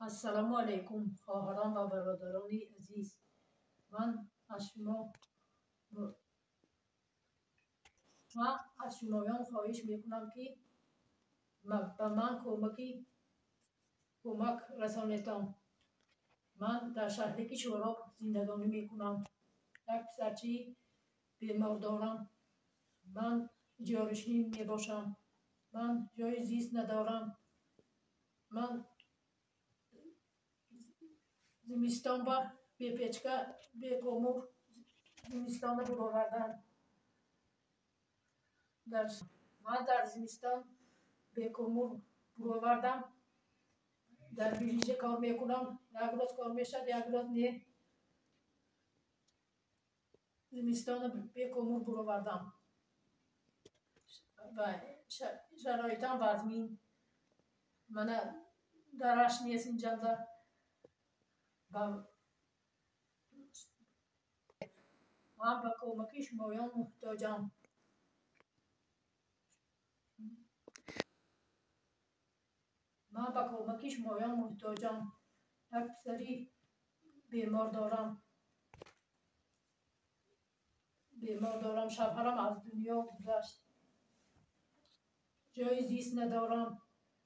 السلام علیکم خواهران و برادران عزیز. من از شمایان خواهش میکنم که به من کمک رسانیدم. من در شهری شوراب زندگانی میکنم. یک پسرچی بیمار دارم. من جارشین میباشم. من جای زیست ندارم. من زمستان با بی پیچکه بی کومور زمستان رو آوردم. من در زمستان بی کومور آوردم. در بریجه کار میکنم. یک روز کار میشد، یک روز نه. زمستان بی کومور آوردم و شرایطم وزمین من درش نیست اینجا. من به کمک شمایان محتاجم. یک پسری بیمار دارم. شوهرم از دنیا گذشت. جای زیست ندارم.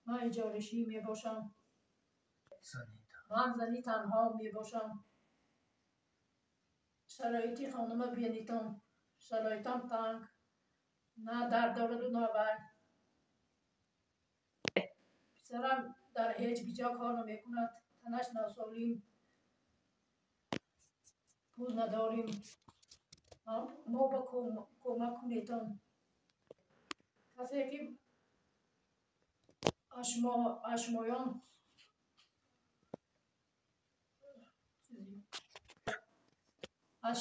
من اجارشی می باشم. من زنی تنها می باشم. شرایطی خانم بینیتم. شرایطم تنگ. نه در دارد و نه بر. پسرم در هیچ بیجا کار نمی کند. تنش ناسالیم. پول نداریم. ما با کمک کنیتم. کسی که از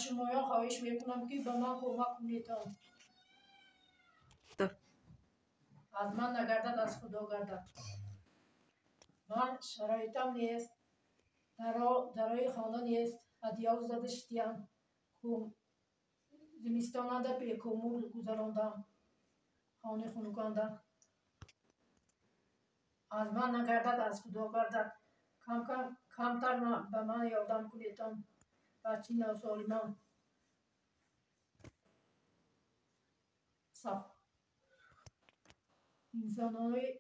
شمایان خواهش میکنم که به من کمک کنیتم. از من نگردد از خدا گردد. من شرایطم نیست. درای خانه نیست. ادیال زده شدیم. زمستان ده بی کومور گذراندم. خانه خونکانده. از من نگردد از خدا گردد. کمتر به من یادم کنیتم. بچی ناسالمان.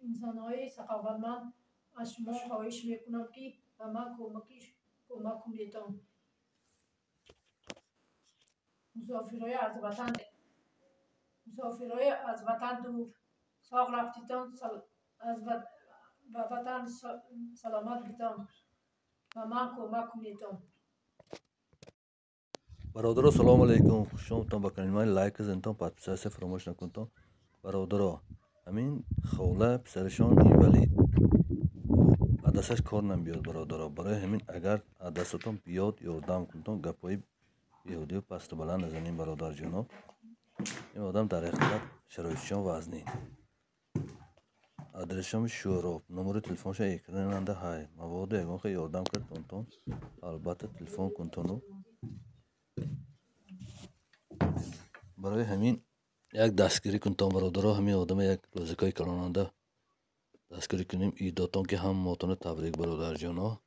انسانهای سخاوتمند از شما خواهش میکنم که به من کمک کنیتم. مسافرهای از وطن دور ساق رفتیتان به وطن سلامت بیتان. به من کمک کنیتان. برادرو سلام علیکم. خوش آمدید به کانال من. لایک زنتون پادپیساس فراموش نکنتون. برادرو همین خوله پسرشان این ولی دستش کار نمیاد. برادرو برای همین اگر دستتون بیاد یاردم کنتون. گپای بیهودی و پست و بلند نزنین برادر جانو. این آدم در حقیقت شرایطشان وزنین. آدرسشم شوراب. نمره تلفنش اکراننده های. مواد یگان که یاردم کرد کنتون. البته تلفن کنتونو. برای همین یک دستگیری کنتم برادرها. همین آدم یک روزگای کلاننده دستگیری کنیم. ایداتون که هم ماتون تبریک برادر جانا.